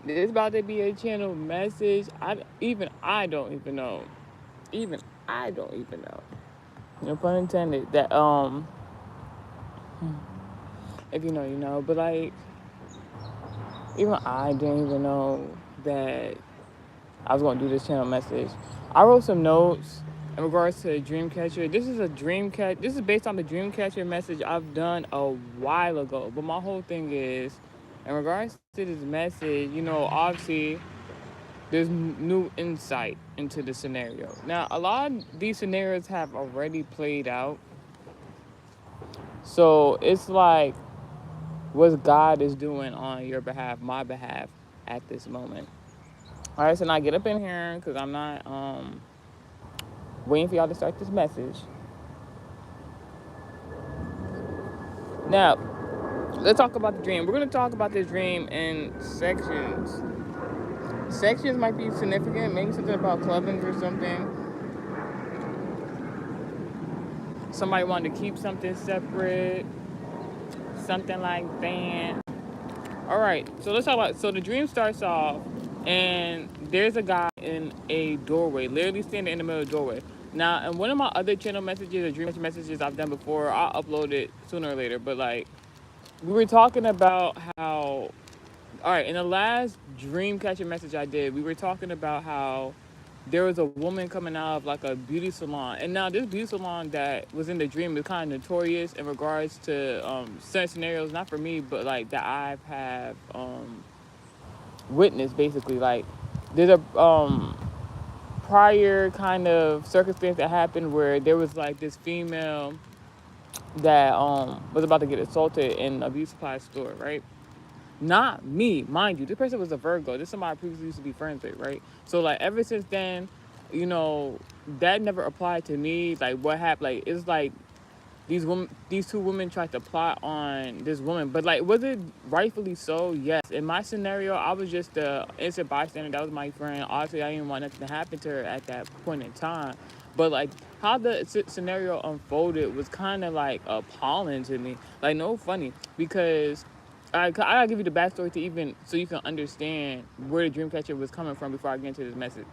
There's about to be a channel message. I don't even know. Even I don't even know. No pun intended. That if you know, you know. But like, even I didn't even know that I was gonna do this channel message. I wrote some notes in regards to a dream catcher. This is a dream catch. This is based on the dream catcher message I've done a while ago. But my whole thing is, in regards to this message, obviously there's new insight into the scenario. Now, a lot of these scenarios have already played out. So it's like what God is doing on your behalf, my behalf, at this moment. All right, so now get up in here because I'm not waiting for y'all to start this message. Now, let's talk about the dream. We're going to talk about this dream in sections. Sections might be significant, maybe something about clubbing or something. Somebody wanted to keep something separate, something like that. All right, so let's talk about. So the dream starts off, and there's a guy in a doorway, literally standing in the middle of the doorway. Now, in one of my other channel messages, or dream messages I've done before, I'll upload it sooner or later. But like, we were talking about how. All right, in the last dream catcher message I did, we were talking about how there was a woman coming out of like a beauty salon, and now this beauty salon that was in the dream is kind of notorious in regards to certain scenarios, not for me, but like that I've have witnessed. Basically, like there's a prior kind of circumstance that happened where there was like this female that was about to get assaulted in a beauty supply store, right? Not me, mind you. This person was a Virgo. This is somebody I previously used to be friends with, right? So like ever since then, you know, that never applied to me. Like what happened? Like it's like these two women tried to plot on this woman, but like was it rightfully so? Yes. In my scenario, I was just the innocent bystander. That was my friend. Obviously, I didn't want nothing to happen to her at that point in time. But like how the scenario unfolded was kind of like appalling to me. Like no funny because I gotta give you the backstory to even so you can understand where the Dreamcatcher was coming from before I get into this message.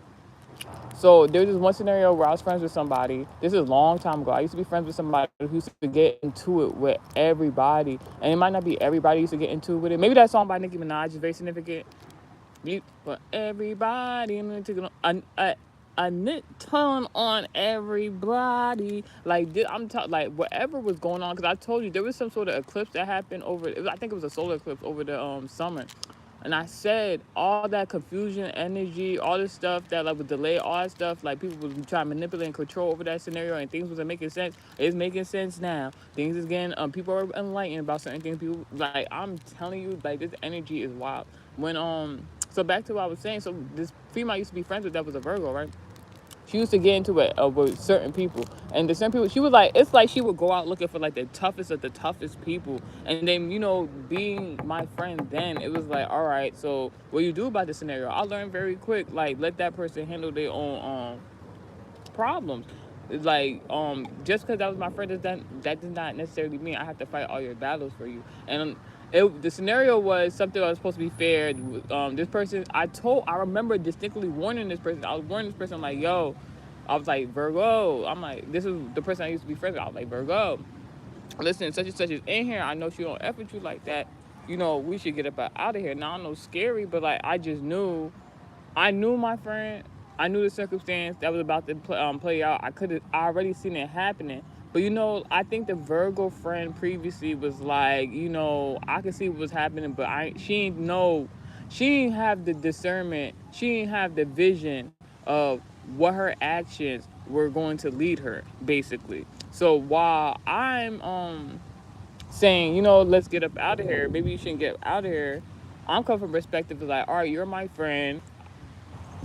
So there was this one scenario where I was friends with somebody. This is a long time ago. I used to be friends with somebody who used to get into it with everybody, and it might not be everybody used to get into it with it. Maybe that song by Nicki Minaj is very significant. But everybody, a nit ton on everybody. Like I'm talking like whatever was going on, because I told you there was some sort of eclipse that happened over. I think it was a solar eclipse over the summer. And I said all that confusion, energy, all this stuff that like would delay, all that stuff, like people would try to manipulate and control over that scenario, and things wasn't making sense. It's making sense now. Things is getting people are enlightened about certain things. People like I'm telling you, like this energy is wild. When so back to what I was saying. So this female I used to be friends with that was a Virgo, right? She used to get into it with certain people, and the certain people she was like, it's like she would go out looking for like the toughest of the toughest people, and then being my friend, then it was like, all right, so what you do about the scenario? I learned very quick, like let that person handle their own problems. It's like just because that was my friend, that does not necessarily mean I have to fight all your battles for you. And the scenario was something that was supposed to be fair. This person, I remember distinctly warning this person. I was warning this person like, yo, I was like, Virgo. I'm like, this is the person I used to be friends with. I was like, Virgo, listen, such and such is in here. I know she don't F with you like that. We should get up out of here. Now I know scary, but like I just knew I knew my friend. I knew the circumstance that was about to play out. I already seen it happening. But I think the Virgo friend previously was like, I could see what was happening, but she didn't have the discernment, she didn't have the vision of what her actions were going to lead her, basically. So while I'm saying, let's get up out of here, maybe you shouldn't get out of here. I'm coming from perspective of like, all right, you're my friend,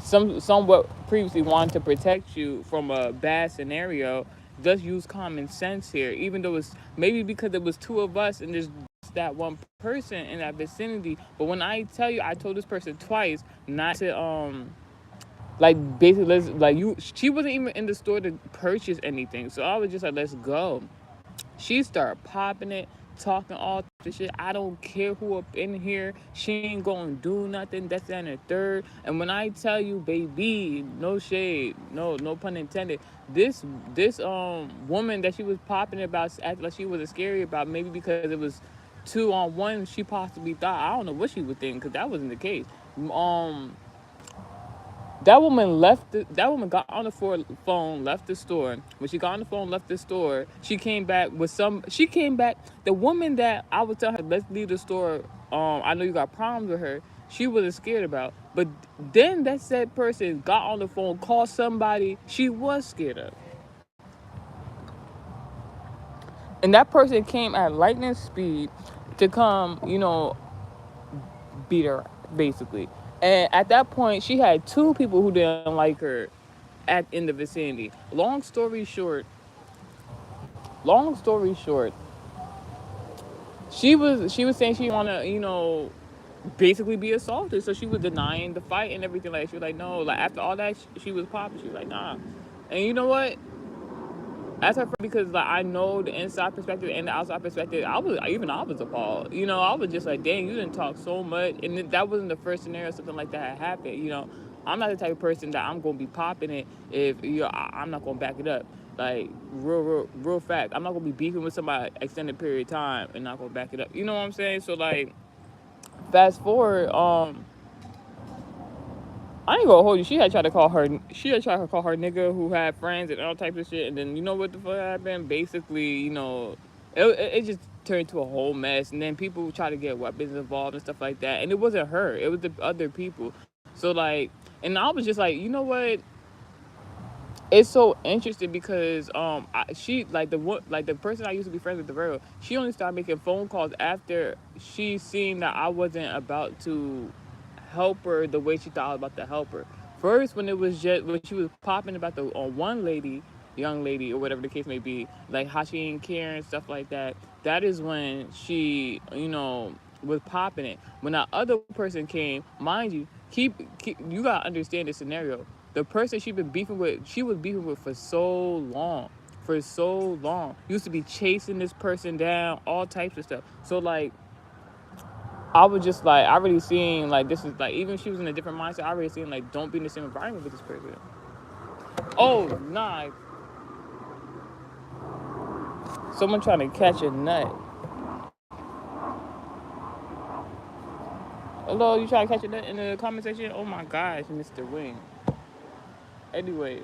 somewhat previously wanted to protect you from a bad scenario. Just use common sense here, even though it's maybe because it was two of us and there's that one person in that vicinity. But when I tell you, I told this person twice not to like basically like she wasn't even in the store to purchase anything, so I was just like, let's go. She started popping it, talking all the shit. I don't care who up in here. She ain't gonna do nothing. That's and a third. And when I tell you, baby, no shade, no pun intended. This woman that she was popping about, acting like she was scary about, maybe because it was 2-on-1. She possibly thought, I don't know what she would think, because that wasn't the case. Um, that woman left. That woman got on the phone, left the store. When she got on the phone, left the store, she came back with some. She came back. The woman that I was telling her, let's leave the store. I know you got problems with her. She wasn't scared about. But then that said person got on the phone, called somebody she was scared of, and that person came at lightning speed to come, beat her basically. And at that point, she had two people who didn't like her in the vicinity. Long story short, she was saying she wanna, basically be assaulted. So she was denying the fight and everything. Like she was like, no. Like after all that, she was popping. She was like, nah. And you know what? As her friend, because like I know the inside perspective and the outside perspective, I was appalled. I was just like, dang, you didn't talk so much, and that wasn't the first scenario something like that had happened. I'm not the type of person that I'm gonna be popping it if I'm not gonna back it up. Like real fact, I'm not gonna be beefing with somebody extended period of time and not gonna back it up. You know what I'm saying? So like, fast forward, I ain't gonna hold you. She had tried to call her. She had tried to call her nigga who had friends and all types of shit. And then you know what the fuck happened? Basically, it just turned to a whole mess. And then people try to get weapons involved and stuff like that. And it wasn't her. It was the other people. So like, and I was just like, you know what? It's so interesting because she like the person I used to be friends with, the girl, she only started making phone calls after she seen that I wasn't about to help her the way she thought I was about to help her. First, when she was popping about the one lady, young lady or whatever the case may be, like how she ain't care and stuff like that. That is when she was popping it. When that other person came, mind you, keep you gotta understand the scenario. The person she was beefing with for so long. Used to be chasing this person down, all types of stuff. So like, I was just like, I already seen like this is like, even if she was in a different mindset, I already seen like, don't be in the same environment with this person. Oh nah, someone trying to catch a nut. Hello, you trying to catch a nut in the comment section? Oh my gosh, Mr. Wing. Anyway,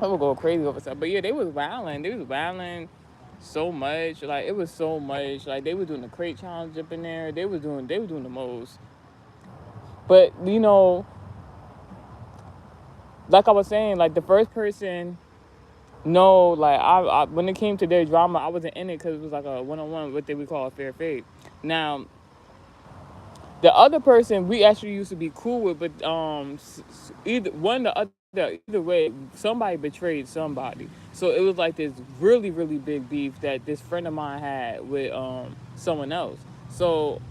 I would go crazy over stuff. But yeah, they was wilding. They was wilding so much. Like it was so much. Like they were doing the crate challenge up in there. They were doing the most. But like I was saying, like the first person, no, like I when it came to their drama, I wasn't in it because it was like a one-on-one, what they would call a fair fade. Now, the other person we actually used to be cool with, but either one the other. Either way, somebody betrayed somebody. So it was like this really, really big beef that this friend of mine had with someone else. So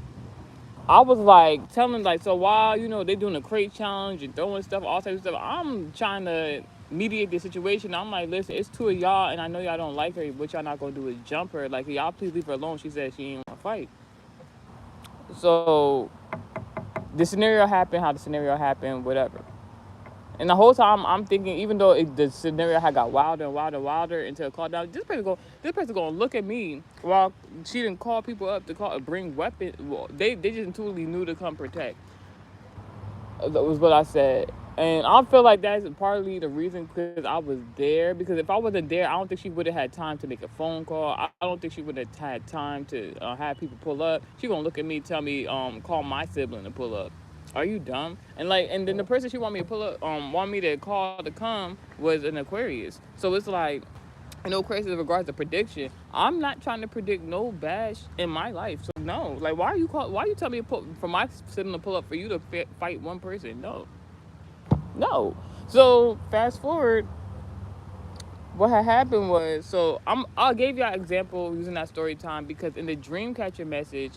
I was like telling like, so while they doing a crate challenge and throwing stuff, all types of stuff, I'm trying to mediate the situation. I'm like, listen, it's two of y'all, and I know y'all don't like her. What y'all not gonna do is jump her. Like, y'all please leave her alone. She said she ain't wanna fight. So the scenario happened, how the scenario happened, whatever. And the whole time I'm thinking, even though the scenario had got wilder and wilder and wilder until it called down, this person gonna look at me while she didn't call people up to bring weapons. Well, they just intuitively knew to come protect. That was what I said. And I feel like that's partly the reason because I was there. Because if I wasn't there, I don't think she would have had time to make a phone call. I don't think she would have had time to have people pull up. She gonna look at me, tell me, call my sibling to pull up. Are you dumb? And then the person she want me to pull up, want me to call to come was an Aquarius. So it's like, crazy in regards to prediction. I'm not trying to predict no bash in my life. So no, like, why you tell me for my sibling to pull up for you to fight one person? No. So fast forward, what had happened was, so I gave y'all an example using that story time because in the Dreamcatcher message,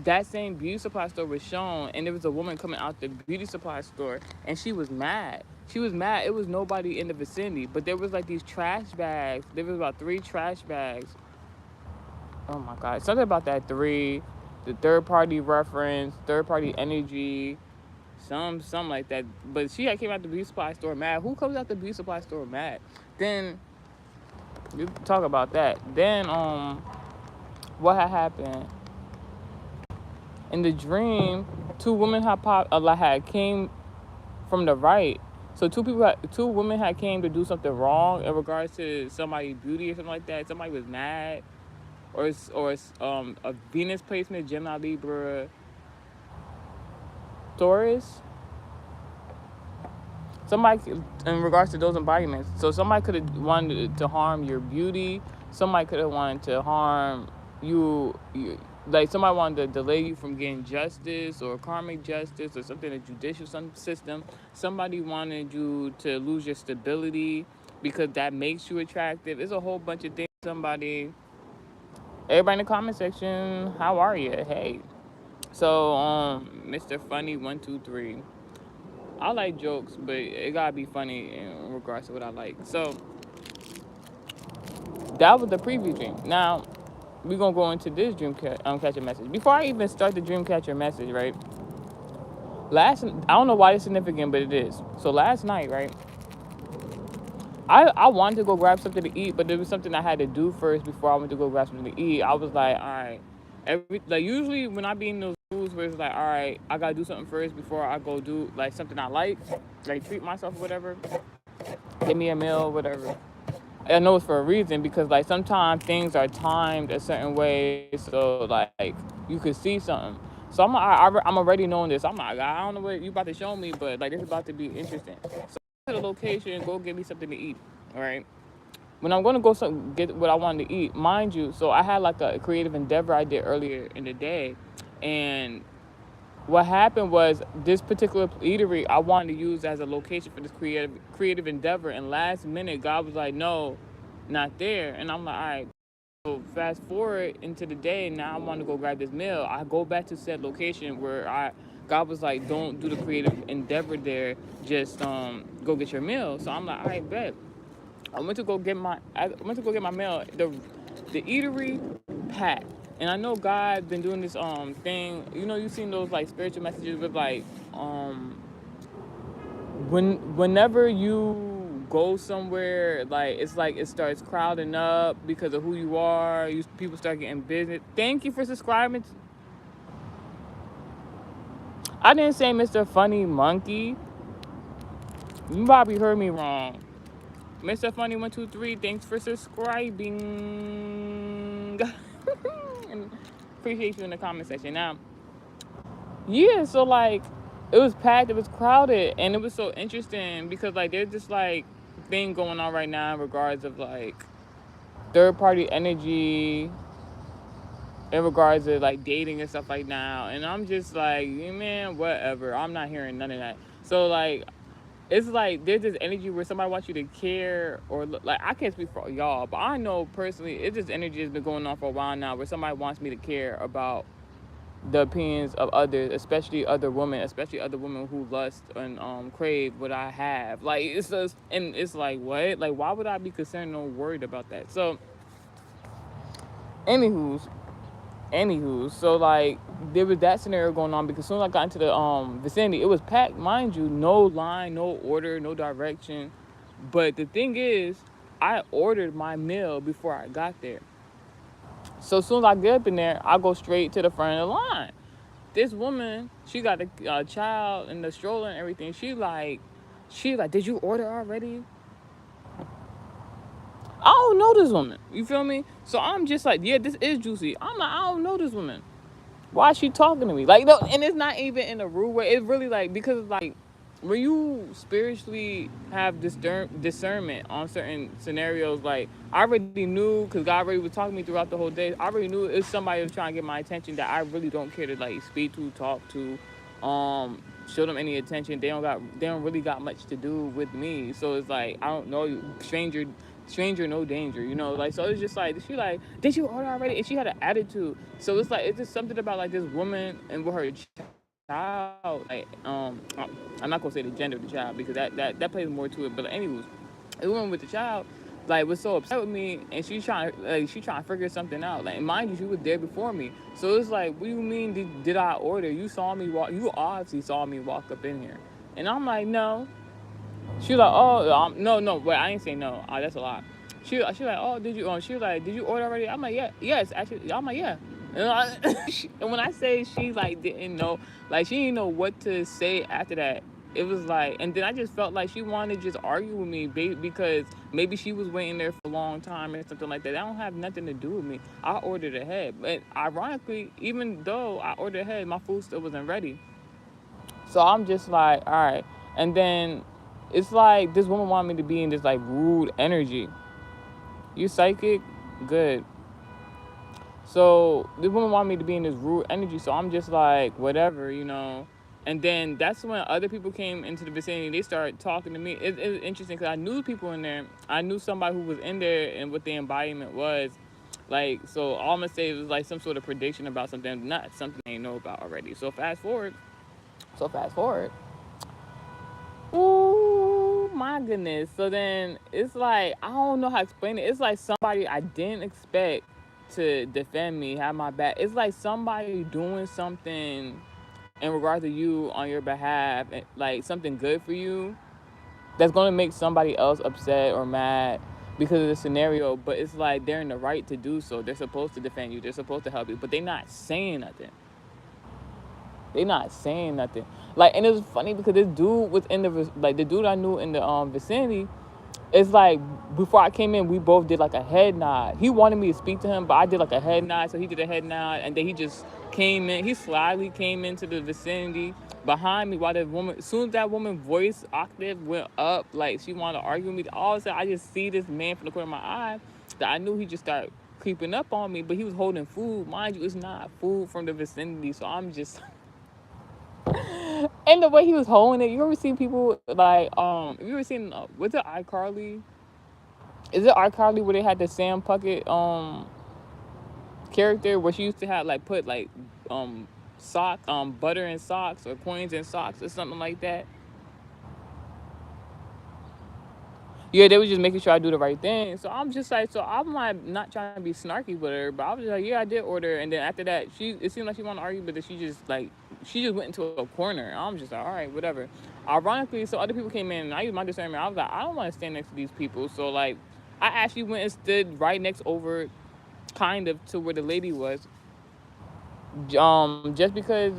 that same beauty supply store was shown, and there was a woman coming out the beauty supply store, and she was mad. She was mad. It was nobody in the vicinity, but there was like these trash bags. There was about 3 trash bags. Oh my God, something about that 3, the third party reference, third party energy, something like that. But she had came out the beauty supply store mad. Who comes out the beauty supply store mad? Then you talk about that. Then what had happened in the dream? 2 women had came from the right. So 2 women had came to do something wrong in regards to somebody's beauty or something like that. Somebody was mad, or a Venus placement, Gemini, Libra, Taurus. Somebody in regards to those embodiments. So somebody could have wanted to harm your beauty. Somebody could have wanted to harm you. Like somebody wanted to delay you from getting justice or karmic justice or something, a judicial system. Somebody wanted you to lose your stability because that makes you attractive. It's a whole bunch of things. Everybody in the comment section, how are you? Hey. So Mr. Funny 123. I like jokes, but it gotta be funny in regards to what I like. So that was the preview dream. Now we're gonna go into this catcher message. Before I even start the dream catcher message, right? I don't know why it's significant, but it is. So last night, right? I wanted to go grab something to eat, but there was something I had to do first before I went to go grab something to eat. I was like, all right. Usually when I be in those moods where it's like, all right, I gotta do something first before I go do like something I like treat myself or whatever, get me a meal, whatever. I know it's for a reason because like sometimes things are timed a certain way, so like you could see something. So I'm already knowing this. I'm like, I don't know what you about to show me, but like it's about to be interesting. So to the location, go get me something to eat. All right. When I'm gonna go get what I wanted to eat, mind you, so I had like a creative endeavor I did earlier in the day, and what happened was this particular eatery I wanted to use as a location for this creative endeavor, and last minute God was like, no, not there, and I'm like, all right. So fast forward into the day, now I want to go grab this meal. I go back to said location where God was like, don't do the creative endeavor there, just go get your meal. So I'm like, all right, bet. I went to go get my meal. The eatery packed. And I know God been doing this thing. You know, you've seen those like spiritual messages with like whenever you go somewhere, like it's like it starts crowding up because of who you are. People start getting business. Thank you for subscribing. I didn't say Mr. Funny Monkey. You probably heard me wrong. Mr. Funny 123, thanks for subscribing. And appreciate you in the comment section. Now, yeah, so like it was packed, it was crowded, and it was so interesting because like there's this like thing going on right now in regards of like third party energy in regards to like dating and stuff like now. And I'm just like, man, whatever. I'm not hearing none of that. So like it's like there's this energy where somebody wants you to care or like I can't speak for y'all, but I know personally it's this energy that's been going on for a while now where somebody wants me to care about the opinions of others, especially other women who lust and crave what I have. Like it's just, and it's like what? Like why would I be concerned or worried about that? So anywho, so like there was that scenario going on because as soon as I got into the vicinity, it was packed, mind you, no line, no order, no direction. But the thing is, I ordered my meal before I got there. So as soon as I get up in there, I go straight to the front of the line. This woman, she got a child in the stroller and everything. She like, did you order already? I don't know this woman. You feel me? So I'm just like, yeah, this is juicy. I'm like, I don't know this woman. Why is she talking to me? Like, no, and it's not even in a rude way. It's really like, because like, when you spiritually have discernment on certain scenarios, like, I already knew, because God already was talking to me throughout the whole day, I already knew it's somebody was trying to get my attention that I really don't care to, like, speak to, talk to, show them any attention. They don't really got much to do with me. So it's like, I don't know you. Stranger, no danger, you know, like, so it's just like, she like, did you order already? And she had an attitude. So it's like, it's just something about like this woman and with her child, like, I'm not gonna say the gender of the child because that plays more to it. But anyways, the woman with the child, like, was so upset with me, and she trying to figure something out. Like, mind you, she was there before me, so it's like, what do you mean? Did I order? You saw me walk. You obviously saw me walk up in here, and I'm like, no. She was like, oh, no, no, wait, I ain't say no. That's a lie. She like, oh, did you? She was like, did you order already? I'm like, yeah, yes, actually. I'm like, yeah. And when I say she like didn't know, like she didn't know what to say after that. It was like, and then I just felt like she wanted to just argue with me because maybe she was waiting there for a long time or something like that. That don't have nothing to do with me. I ordered ahead, but ironically, even though I ordered ahead, my food still wasn't ready. So I'm just like, all right. And then it's like this woman wanted me to be in this like rude energy. You psychic? Good. So this woman wanted me to be in this rude energy. So I'm just like, whatever. And then that's when other people came into the vicinity. They started talking to me. It was interesting because I knew people in there. I knew somebody who was in there and what the embodiment was. Like, so all I'm going to say was like some sort of prediction about something, not something they know about already. So fast forward. Oh my goodness. So then it's like, I don't know how to explain it. It's like somebody I didn't expect to defend me, have my back. It's like somebody doing something in regards to you on your behalf, like something good for you, that's going to make somebody else upset or mad because of the scenario. But it's like they're in the right to do so. They're supposed to defend you. They're supposed to help you. But they're not saying nothing. They not saying nothing. Like, and it was funny because this dude was in the dude I knew in the vicinity. It's like before I came in, we both did like a head nod. He wanted me to speak to him, but I did like a head nod, so he did a head nod, and then he just came in. He slyly came into the vicinity behind me while the woman. As soon as that woman's voice octave went up, like she wanted to argue with me, all of a sudden I just see this man from the corner of my eye that I knew he just started creeping up on me, but he was holding food. Mind you, it's not food from the vicinity, so I'm just. And the way he was holding it, you ever seen people like have you ever seen what's it iCarly? Is it iCarly where they had the Sam Puckett character where she used to have like put like sock butter in socks or coins in socks or something like that? Yeah, they were just making sure I do the right thing. So I'm just like, so I'm like not trying to be snarky with her, but I was just like, yeah, I did order. And then after that, it seemed like she wanted to argue, but then she just went into a corner. I'm just like, all right, whatever. Ironically, so other people came in, and I used my discernment. I was like, I don't want to stand next to these people. So like, I actually went and stood right next over, kind of to where the lady was, just because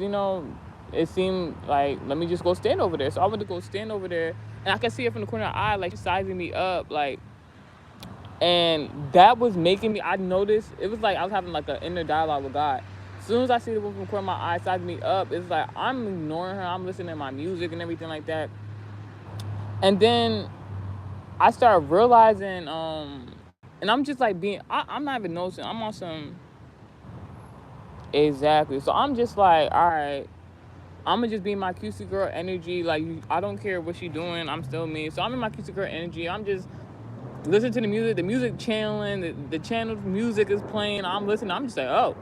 it seemed like let me just go stand over there. So I went to go stand over there, and I could see it from the corner of the eye, like she's sizing me up, like, and that was making me. I noticed it was like I was having like an inner dialogue with God. As soon as I see the woman from the corner of my eye sizing me up, it's like I'm ignoring her. I'm listening to my music and everything like that, and then I started realizing, and I'm just like I'm not even noticing. I'm on some. Exactly. So I'm just like, all right, I'm gonna just be in my cutesy girl energy. Like, I don't care what she doing. I'm still me. So I'm in my cutesy girl energy. I'm just listening to the music. The music channeling. The channel music is playing. I'm listening. I'm just like, oh.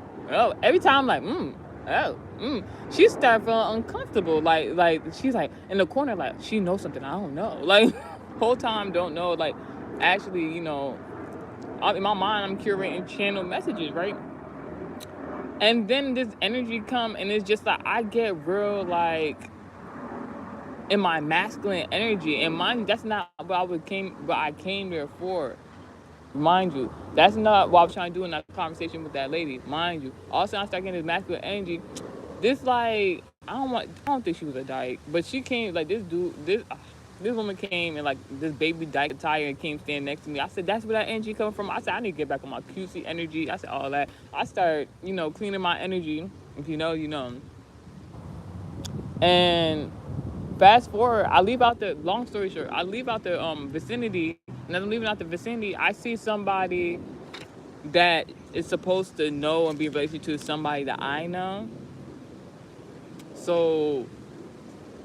Every time I'm like, She started feeling uncomfortable. Like she's like in the corner. Like she knows something I don't know. Like whole time don't know. Like actually, in my mind I'm curating channel messages, right? And then this energy come, and it's just like I get real like in my masculine energy. And mind you, that's not what I came there for. Mind you, that's not what I was trying to do in that conversation with that lady. Mind you, also I started getting this masculine energy. This like I don't think she was a dyke, but she came like this woman came in like this baby dyke attire and came stand next to me. I said, that's where that energy coming from. I said, I need to get back on my cutesy energy. I said all that. I started, cleaning my energy. If you know, you know. And fast forward, I leave out the long story short, I leave out the vicinity, and as I'm leaving out the vicinity, I see somebody that is supposed to know and be related to somebody that I know. So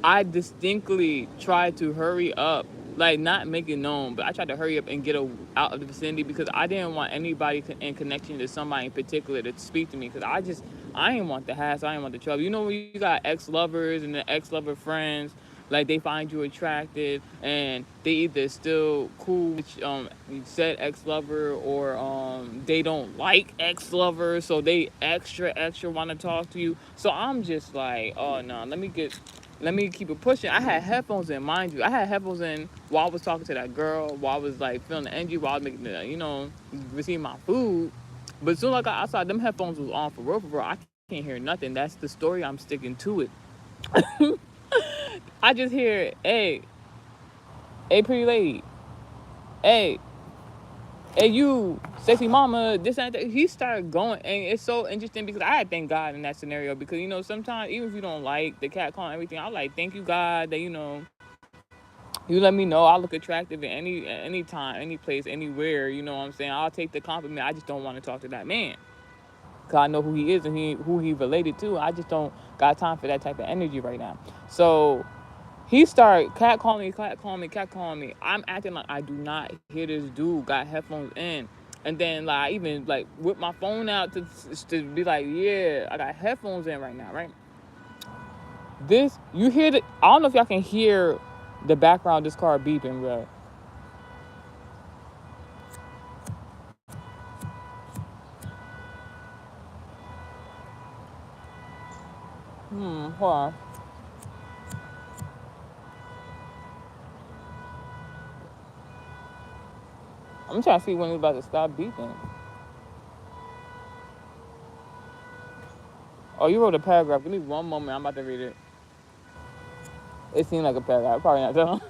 I distinctly tried to hurry up like not make it known, but I tried to hurry up and get out of the vicinity because I didn't want anybody in connection to somebody in particular to speak to me because I didn't want the hassle, I didn't want the trouble. You know when you got ex-lovers and the ex-lover friends, like they find you attractive and they either still cool with you said ex-lover or they don't like ex-lover, so they extra want to talk to you. So I'm just like, oh no, let me keep it pushing. I had headphones in, mind you. I had headphones in while I was talking to that girl, while I was like feeling the energy, while I was making the, receiving my food. But as soon as I got outside, them headphones was on for real, for real. I can't hear nothing. That's the story. I'm sticking to it. I just hear, hey, pretty lady, hey, hey, you, sexy mama, this and that. He started going, and it's so interesting because I thank God in that scenario because sometimes even if you don't like the cat call and everything, I like thank you God that you let me know I look attractive at any time, any place, anywhere. You know what I'm saying? I'll take the compliment. I just don't want to talk to that man because I know who he is and who he related to. I just don't got time for that type of energy right now. So he started cat calling me. I'm acting like I do not hear this dude got headphones in. And then like I even like whip my phone out to be like, yeah, I got headphones in right now, right? This you hear the I don't know if y'all can hear the background of this car beeping, bro. Hold on. I'm trying to see when it's about to stop beeping. Oh, you wrote a paragraph. Give me one moment. I'm about to read it. It seemed like a paragraph. Probably not though.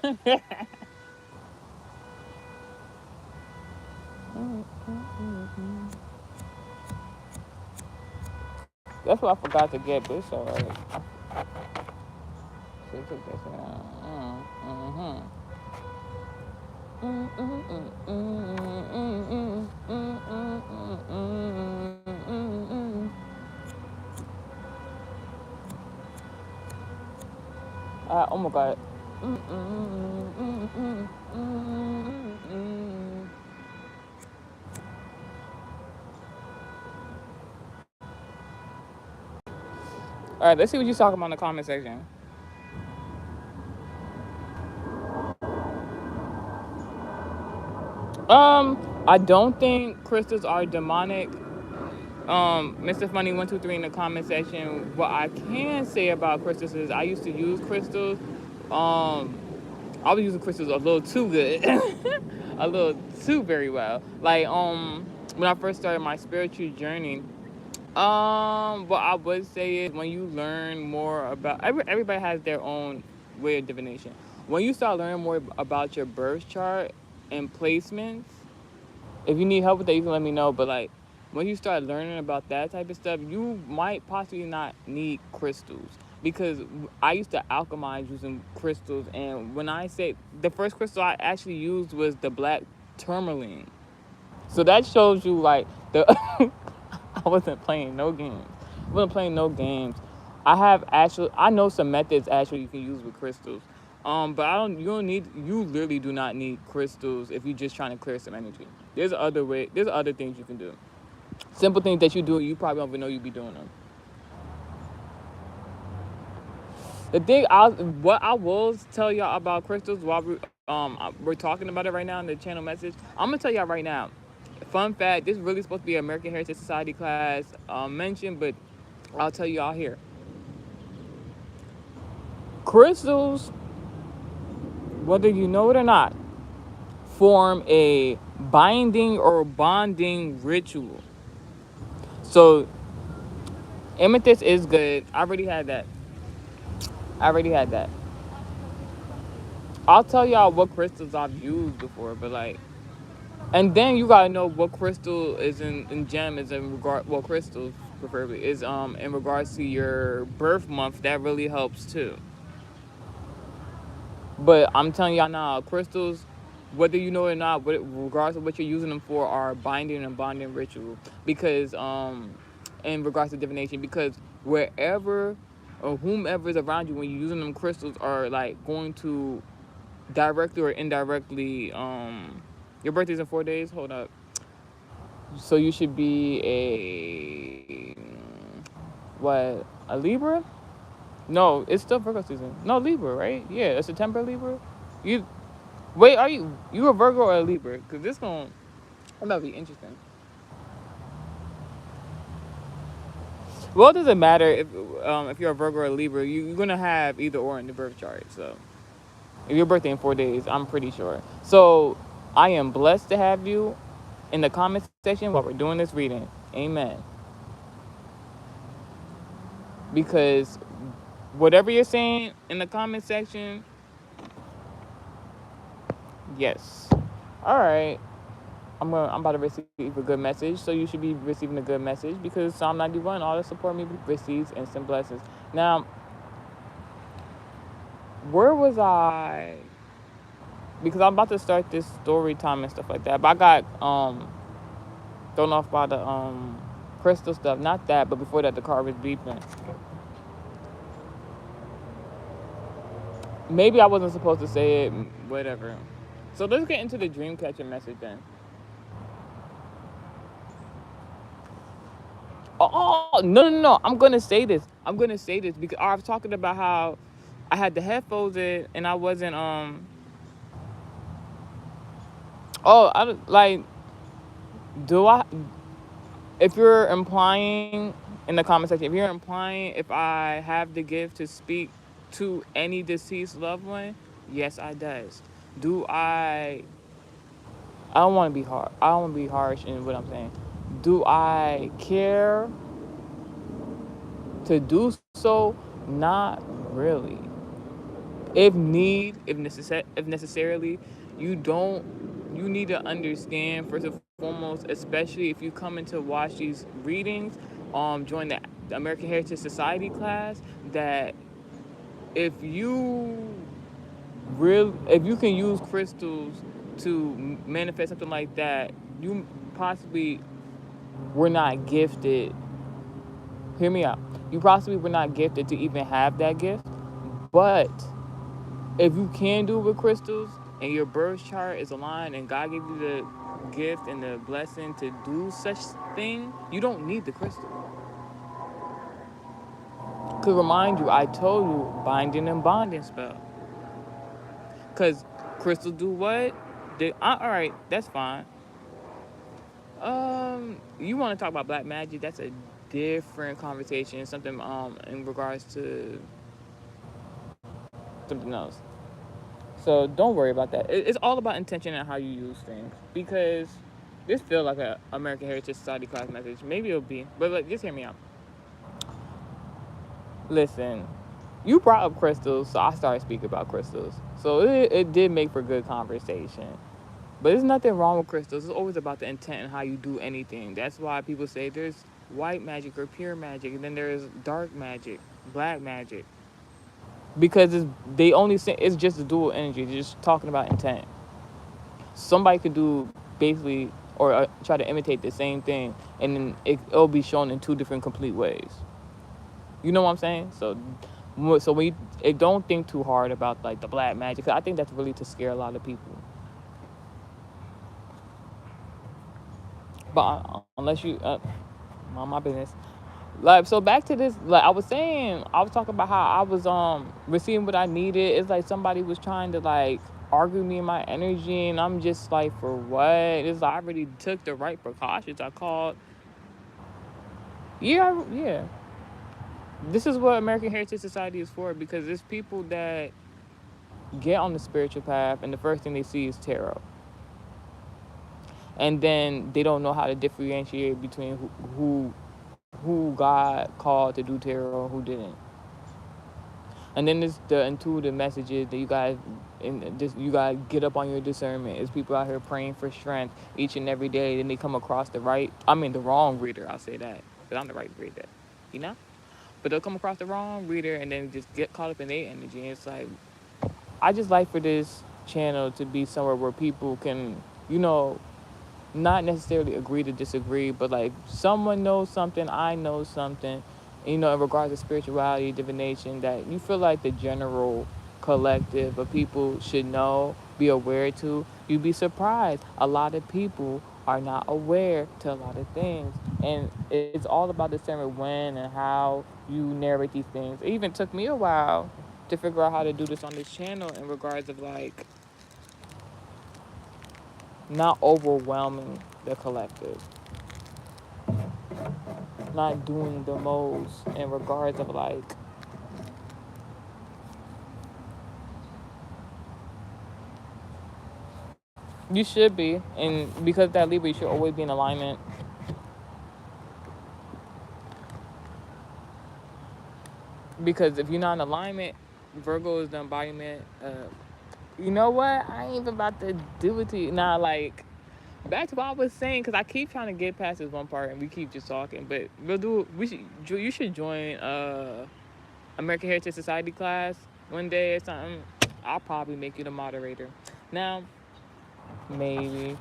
That's what I forgot to get, but it's alright. So take this out. Oh my god. All right, let's see what you're talking about in the comment section. I don't think crystals are demonic. Mr. Funny 123 in the comment section. What I can say about crystals is I used to use crystals. I was using crystals a little too good, a little too very well. Like when I first started my spiritual journey. What I would say is when you learn more about everybody has their own way of divination. When you start learning more about your birth chart and placements, if you need help with that, you can let me know. But like when you start learning about that type of stuff, you might possibly not need crystals because I used to alchemize using crystals, and when I say the first crystal I actually used was the black tourmaline. So that shows you like the I wasn't playing no games. I wasn't playing no games. I know some methods actually you can use with crystals. But you literally do not need crystals if you're just trying to clear some energy. There's other things you can do. Simple things that you do, you probably don't even know you be doing them. What I will tell y'all about crystals while we're talking about it right now in the channel message. I'm gonna tell y'all right now. Fun fact: this is really supposed to be an American Heritage Society class mentioned, but I'll tell y'all here. Crystals, whether you know it or not, form a binding or bonding ritual. So amethyst is good. I already had that. I'll tell y'all what crystals I've used before, but like, and then you gotta know what crystal is in gem is in regard. Well, crystals preferably is in regards to your birth month. That really helps too. But I'm telling y'all now, crystals, whether you know it or not, regardless of what you're using them for, are binding and bonding ritual. Because in regards to divination, because wherever or whomever is around you when you're using them crystals are like going to directly or indirectly. Your birthday's in 4 days. Hold up. So you should be a what? A Libra? No, it's still Virgo season. No, Libra, right? Yeah, a September Libra. You wait. Are you a Virgo or a Libra? Because this gonna that might be interesting. Well, it doesn't matter if you're a Virgo or a Libra. You're gonna have either or in the birth chart. So if your birthday in 4 days, I'm pretty sure. So I am blessed to have you in the comment section while we're doing this reading. Amen. Because whatever you're saying in the comment section, yes. All right. I'm about to receive a good message, so you should be receiving a good message because Psalm 91, all that support me receives instant blessings. Now, where was I? Because I'm about to start this story time and stuff like that. But I got thrown off by the crystal stuff. Not that, but before that, the car was beeping. Maybe I wasn't supposed to say it. Whatever. So let's get into the dream catcher message then. Oh no! I'm gonna say this. Because I was talking about how I had the headphones in and I wasn't like do I if you're implying in the comment section, if you're implying if I have the gift to speak to any deceased loved one, yes, I does. Do I don't want to be hard. I don't want to be harsh in what I'm saying. Do I care to do so? Not really. If necessarily, you don't. You need to understand first and foremost, especially if you come in to watch these readings, join the American Heritage Society class, that if you if you can use crystals to manifest something like that, you possibly were not gifted. Hear me out. You possibly were not gifted to even have that gift, but if you can do it with crystals and your birth chart is aligned and God gave you the gift and the blessing to do such thing, you don't need the crystal. To remind you, I told you binding and bonding spell. Cause crystals do what? All right, that's fine. You want to talk about black magic? That's a different conversation. Something in regards to something else. So don't worry about that. It's all about intention and how you use things. Because this feels like a American Heritage Society class message. Maybe it'll be, but like, just hear me out. Listen, you brought up crystals, so I started speaking about crystals. So it did make for good conversation. But there's nothing wrong with crystals. It's always about the intent and how you do anything. That's why people say there's white magic or pure magic, and then there's dark magic, black magic. Because they only say it's just a dual energy. They're just talking about intent. Somebody could do basically or try to imitate the same thing, and then it'll be shown in two different complete ways. You know what I'm saying? So when don't think too hard about like the black magic. 'Cause I think that's really to scare a lot of people. But unless you, mind my business. Like, so back to this, like I was saying, I was talking about how I was receiving what I needed. It's like somebody was trying to like argue me in my energy, and I'm just like, for what? It's like I already took the right precautions. I called. Yeah. This is what American Heritage Society is for, because there's people that get on the spiritual path, and the first thing they see is tarot, and then they don't know how to differentiate between who God called to do tarot and who didn't. And then there's the intuitive messages that you guys get up on your discernment. It's people out here praying for strength each and every day. Then they come across the wrong reader. I'll say that, but I'm the right reader, you know. But they'll come across the wrong reader and then just get caught up in their energy. And it's like, I just like for this channel to be somewhere where people can, not necessarily agree to disagree, but like someone knows something, I know something, in regards to spirituality, divination, that you feel like the general collective, but people should know, be aware to. You'd be surprised. A lot of people are not aware to a lot of things. And it's all about discernment when and how you narrate these things. It even took me a while to figure out how to do this on this channel in regards of like not overwhelming the collective, not doing the most in regards of like you should be, and because that Libra, you should always be in alignment. Because if you're not in alignment, Virgo is the embodiment. You know what? I ain't even about to do it to you now. Like back to what I was saying, because I keep trying to get past this one part, and we keep just talking. But we'll do. We should. You should join American Heritage Society class one day or something. I'll probably make you the moderator. Now, maybe.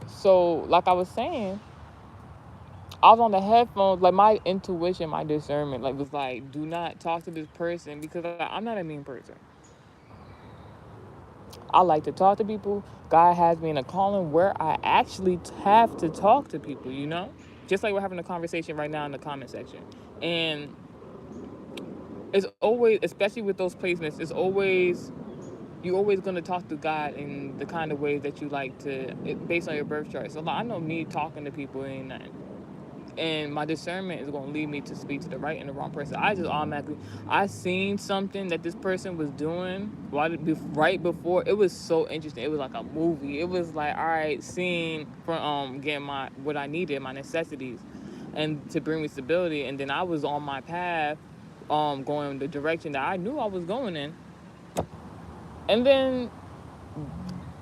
So, like I was saying, I was on the headphones, like my intuition, my discernment, like was like, do not talk to this person because I'm not a mean person. I like to talk to people. God has me in a calling where I actually have to talk to people, you know? Just like we're having a conversation right now in the comment section. And it's always, especially with those placements, it's always, you're always going to talk to God in the kind of ways that you like to, based on your birth chart. So like, I know me talking to people ain't nothing, and my discernment is going to lead me to speak to the right and the wrong person. I just automatically, I seen something that this person was doing right before. It was so interesting. It was like a movie. It was like, all right, seeing from getting my what I needed, my necessities, and to bring me stability. And then I was on my path, going the direction that I knew I was going in. And then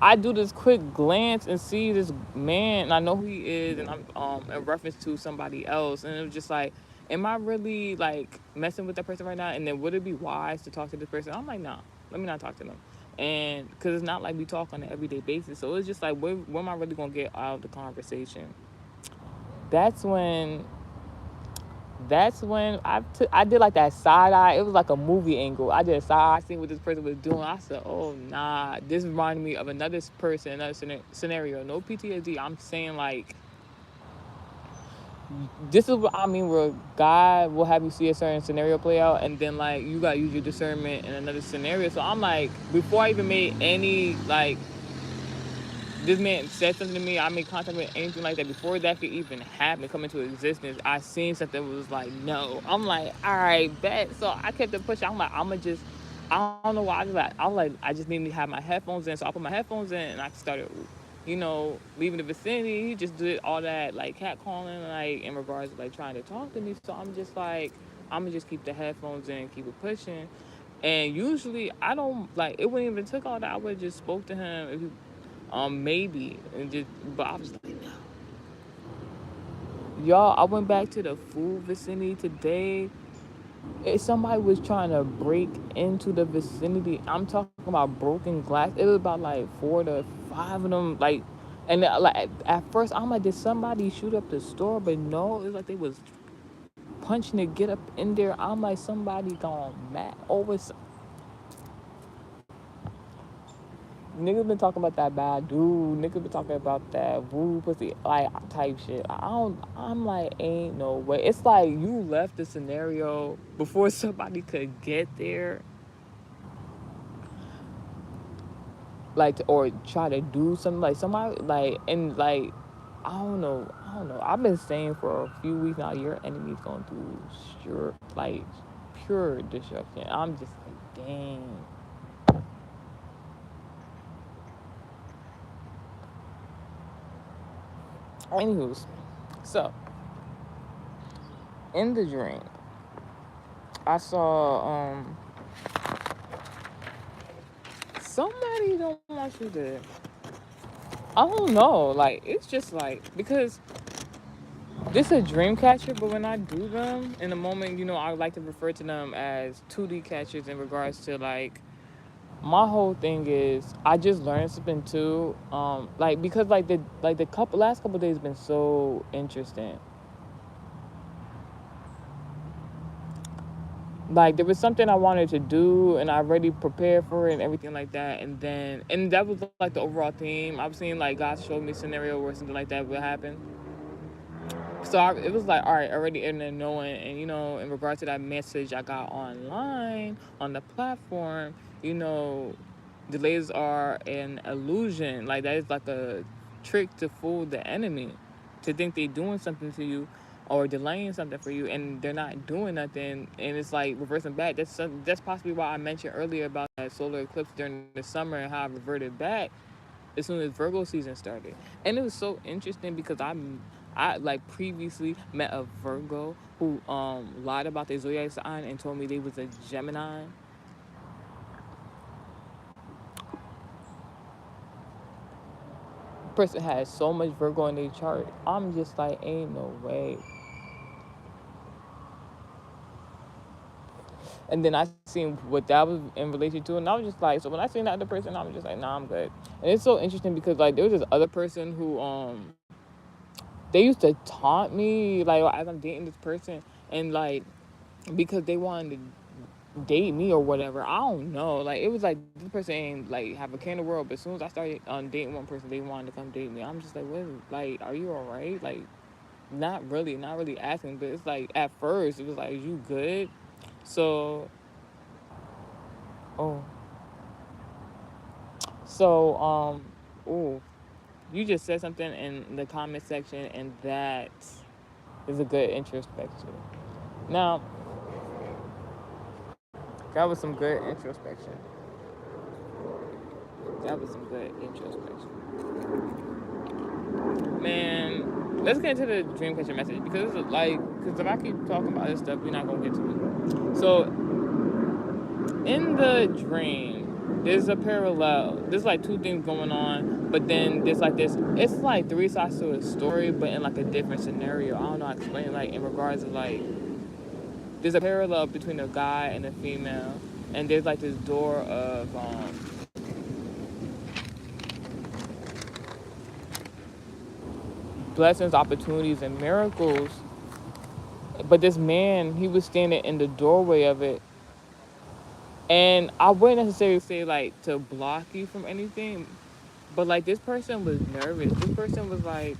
I do this quick glance and see this man, and I know who he is, and I'm in reference to somebody else, and it was just like, am I really like messing with that person right now? And then would it be wise to talk to this person? I'm like, nah, let me not talk to them, and because it's not like we talk on an everyday basis, so it's just like, where am I really gonna get out of the conversation? That's when I did like that side eye. It was like a movie angle. I did a side eye, seen what this person was doing. I said, oh, nah. This reminded me of another person, another scenario. No PTSD. I'm saying, like, this is what I mean, where God will have you see a certain scenario play out, and then, like, you got to use your discernment in another scenario. So I'm like, before I even made any, like, this man said something to me, I made contact with anything like that, before that could even happen, come into existence, I seen something that was like, no. I'm like, all right, bet. So I kept it pushing. I'm like, I'm gonna just, I don't know why. I just need to have my headphones in. So I put my headphones in and I started, leaving the vicinity. He just did all that like cat calling, like in regards to like trying to talk to me. So I'm just like, I'm gonna just keep the headphones in, keep it pushing. And usually I don't like it. Wouldn't even took all that. I would have just spoke to him if he, maybe, and just, but I was like, no. Y'all, I went back to the food vicinity today. Somebody was trying to break into the vicinity. I'm talking about broken glass. It was about like 4 to 5 of them. Like, and like at first, I'm like, did somebody shoot up the store? But no, it was like they was punching to get up in there. I'm like, somebody gone mad over. Niggas been talking about that bad dude. Niggas been talking about that woo pussy like type shit. I'm like, ain't no way. It's like you left the scenario before somebody could get there, like or try to do something like somebody like and like I don't know. I've been saying for a few weeks now, your enemy's going through sure like pure destruction. I'm just like, dang. Anywho's, so in the dream, I saw somebody don't want you to. I don't know. Like it's just like because this is a dream catcher, but when I do them in the moment, I like to refer to them as 2D catchers in regards to like my whole thing is I just learned something too. Like because like the couple last couple days been so interesting. like there was something I wanted to do and I already prepared for it and everything like that. And that was like the overall theme. I've seen like God showed me a scenario where something like that would happen. So it was like, all right, already in there knowing, and in regard to that message I got online on the platform, delays are an illusion. Like that is like a trick to fool the enemy, to think they're doing something to you, or delaying something for you, and they're not doing nothing, and it's like reversing back. That's possibly why I mentioned earlier about that solar eclipse during the summer and how I reverted back as soon as Virgo season started. And it was so interesting because I like previously met a Virgo who lied about their zodiac sign and told me they was a Gemini. Person had so much Virgo in their chart. I'm just like, ain't no way. And then I seen what that was in relation to, and I was just like, so when I seen that other person, I was just like, nah, I'm good. And it's so interesting because like there was this other person who they used to taunt me like as I'm dating this person, and like because they wanted to date me or whatever. I don't know. Like it was like this person ain't like have a care in the world, but as soon as I started dating one person, they wanted to come date me. I'm just like, what? Like, are you all right? Like, not really asking, but it's like at first it was like, you good? So, oh, so oh, you just said something in the comment section, and that is a good introspection. Now, that was some good introspection. That was some good introspection. Man, let's get into the dream catcher message because it's like, because if I keep talking about this stuff, we're not gonna get to it. So in the dream, there's a parallel. There's like two things going on, but then there's like this. It's like three sides to a story, but in like a different scenario. I don't know how to explain. Like in regards to like, there's a parallel between a guy and a female, and there's like this door of blessings, opportunities, and miracles. But this man, he was standing in the doorway of it. And I wouldn't necessarily say like to block you from anything, but like this person was nervous. This person was like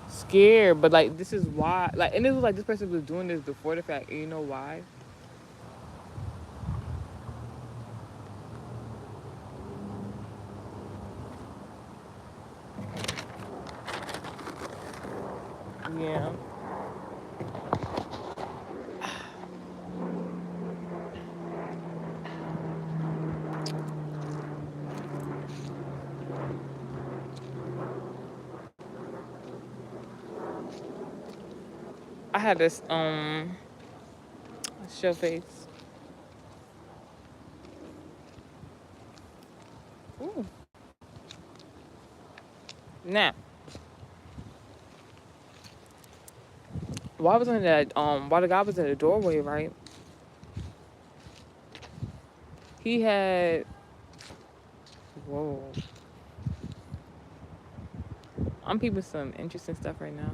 scared, but like this is why. Like, and it was like this person was doing this before the fact. And you know why? Yeah. I had this show face. Ooh. Now, while the guy was in the doorway, right? He had, whoa. I'm peeping some interesting stuff right now.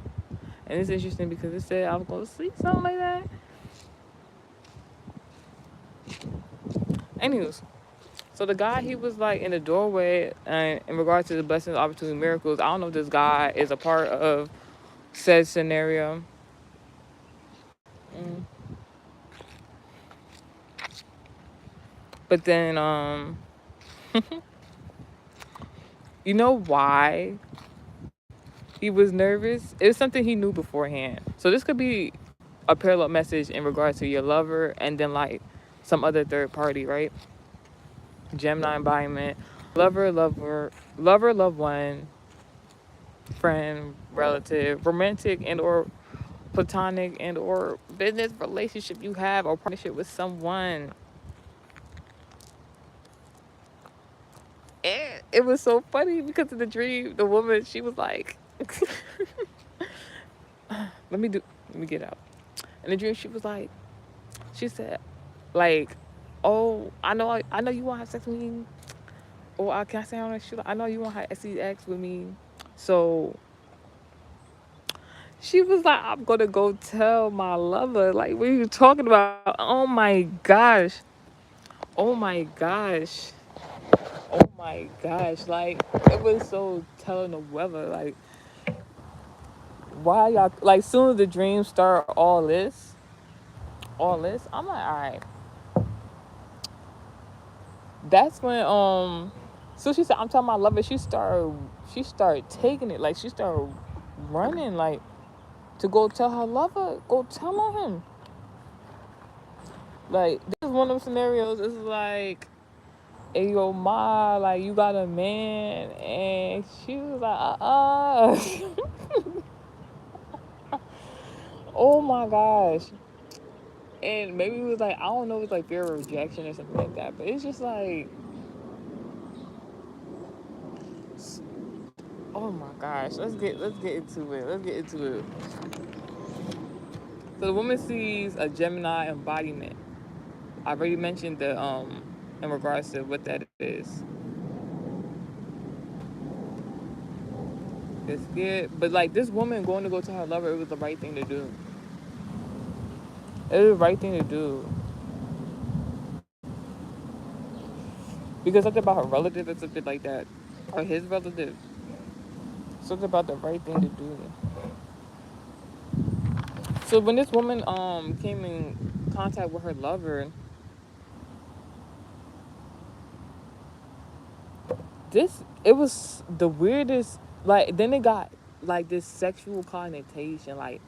And it's interesting because it said I was going to sleep, something like that. Anyways, so the guy, he was like in the doorway, and in regards to the blessings, opportunity, miracles. I don't know if this guy is a part of said scenario. Mm. But then, you know why he was nervous? It was something he knew beforehand. So this could be a parallel message in regards to your lover, and then like some other third party, right? Gemini environment, loved one, friend, relative, romantic and or platonic and or business relationship you have or partnership with someone. And it was so funny because of the dream. The woman, she was like, let me get out. In the dream, she was like, she said, like, oh, I know you want to have sex with me. Or can I say on that? She like, I know you want to have sex with me. So She was like, I'm gonna go tell my lover. Like, what are you talking about? Oh my gosh. Oh my gosh. Oh my gosh. Like, it was so telling the weather. Like, why y'all, like, soon as the dreams start all this, I'm like, all right. That's when, so she said, I'm telling my lover, she started taking it. Like, she started running, like, to go tell her lover, go tell on him. Like, this is one of them scenarios. It's like, hey, yo, ma, like, you got a man. And she was like, oh my gosh. And maybe it was like, I don't know, it was like fear of rejection or something like that. But it's just like, oh my gosh. Let's get into it. Let's get into it. So the woman sees a Gemini embodiment. I already mentioned the in regards to what that is. It's scared, but like this woman going to go to her lover, it was the right thing to do. It was the right thing to do because something about her relative or something like that, or his relative, something about the right thing to do. So when this woman came in contact with her lover, this it was the weirdest. Like then it got like this sexual connotation. Like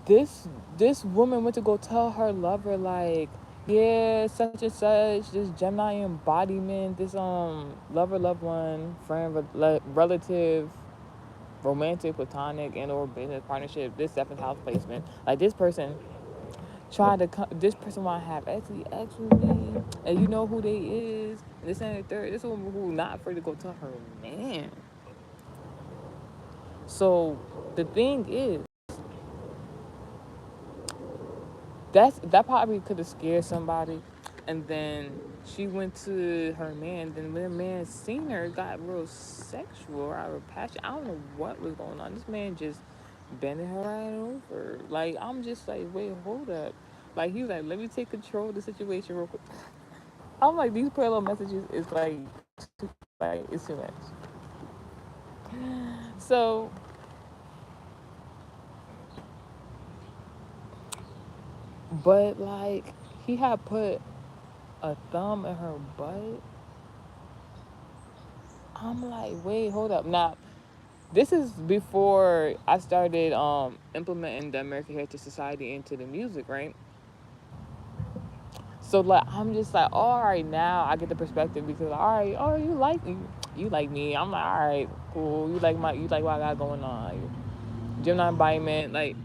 this woman went to go tell her lover like, yeah, such and such, this Gemini embodiment, this lover, loved one, friend, relative, romantic, platonic, and or business partnership, this seventh house placement. Like this person tried to this person want to have X with me, and you know who they is. This and the third. This woman who not afraid to go tell her man. So the thing is, that probably could have scared somebody, and then she went to her man. Then when the man seen her, it got real sexual or out of passion. I don't know what was going on. This man just bending her right over. Like I'm just like, wait, hold up. Like he was like, let me take control of the situation real quick. I'm like, these parallel messages is like it's too much. So, but like he had put a thumb in her butt. I'm like, wait, hold up. Now, this is before I started implementing the American Heritage Society into the music, right? So like I'm just like, all right, now I get the perspective because all right, oh you like me. I'm like, all right, cool. You like what I got going on. Like, Gemini embodiment, like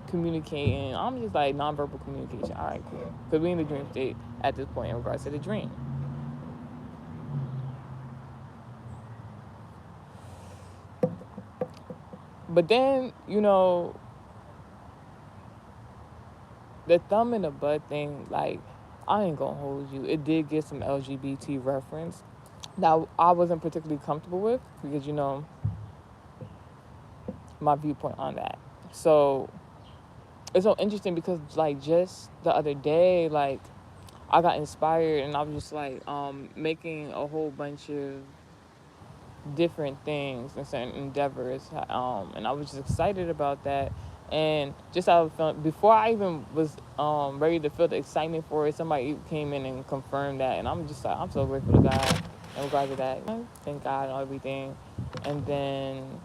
communicating. I'm just like nonverbal communication. All right, cool. Because we in the dream state at this point in regards to the dream. But then, the thumb in the butt thing, like, I ain't gonna hold you. It did get some LGBT reference that I wasn't particularly comfortable with because, my viewpoint on that. So it's so interesting because, like, just the other day, like, I got inspired and I was just like making a whole bunch of different things and certain endeavors, and I was just excited about that. And just how I felt before I even was ready to feel the excitement for it, somebody came in and confirmed that, and I'm just like, I'm so grateful to God in regards to that. Thank God and everything. And then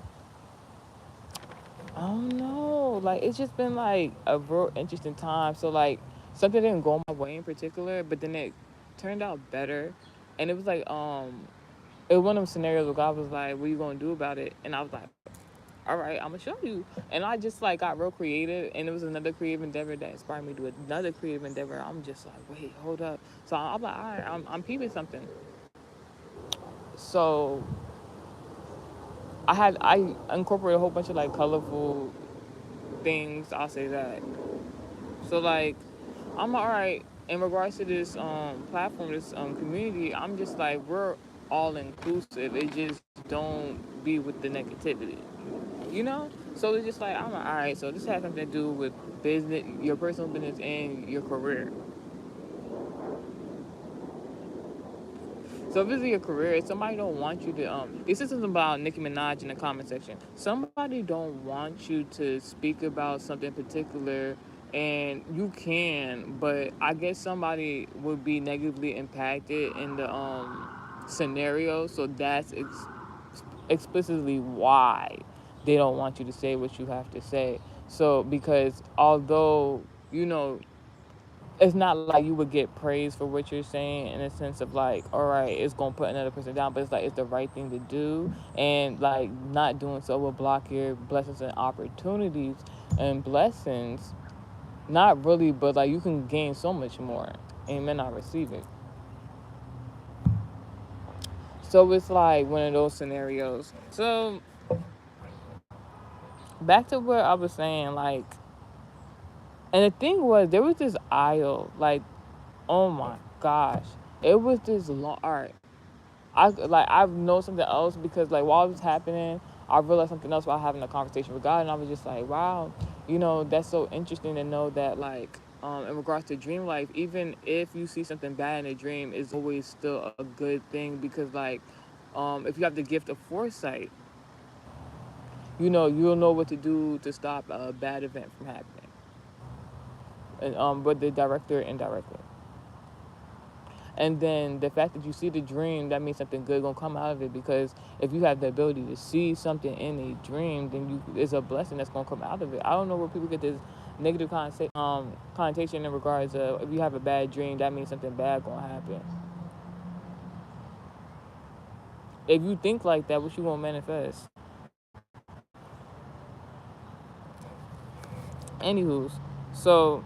I don't know, like it's just been like a real interesting time. So like something didn't go my way in particular, but then it turned out better, and it was like it was one of them scenarios where God was like, "What are you gonna do about it?" And I was like, "All right, I'm gonna show you." And I just like got real creative, and it was another creative endeavor that inspired me to do another creative endeavor. I'm just like, "Wait, hold up." So I'm like, "All right, I'm peeping something." So I incorporated a whole bunch of like colorful things. I'll say that. So like, I'm like, all right. In regards to this platform, this community, I'm just like, we're all inclusive. It just don't be with the negativity, you know. So it's just like I'm like, all right. So this has something to do with business, your personal business, and your career. So if it's your career, somebody don't want you to this is something about Nicki Minaj in the comment section. Somebody don't want you to speak about something particular, and you can, but I guess somebody would be negatively impacted in the scenario, so that's explicitly why they don't want you to say what you have to say. So because although, you know, it's not like you would get praise for what you're saying in a sense of like, all right, it's gonna put another person down, but it's like it's the right thing to do, and like not doing so will block your blessings and opportunities and blessings. Not really, but like you can gain so much more and you may not receive it. So it's like one of those scenarios. So back to what I was saying, like, and the thing was there was this aisle, like, oh my gosh, it was this long. All right, I know something else because like while it was happening, I realized something else while having a conversation with God, and I was just like, wow, you know, that's so interesting to know that like in regards to dream life, even if you see something bad in a dream, is always still a good thing because like if you have the gift of foresight, you know you'll know what to do to stop a bad event from happening, and with the director indirectly. And then the fact that you see the dream, that means something good gonna come out of it. Because if you have the ability to see something in a dream, then you it's a blessing that's gonna come out of it. I don't know where people get this negative connotation in regards of if you have a bad dream, that means something bad gonna happen. If you think like that, what you gonna manifest? Anywho's, so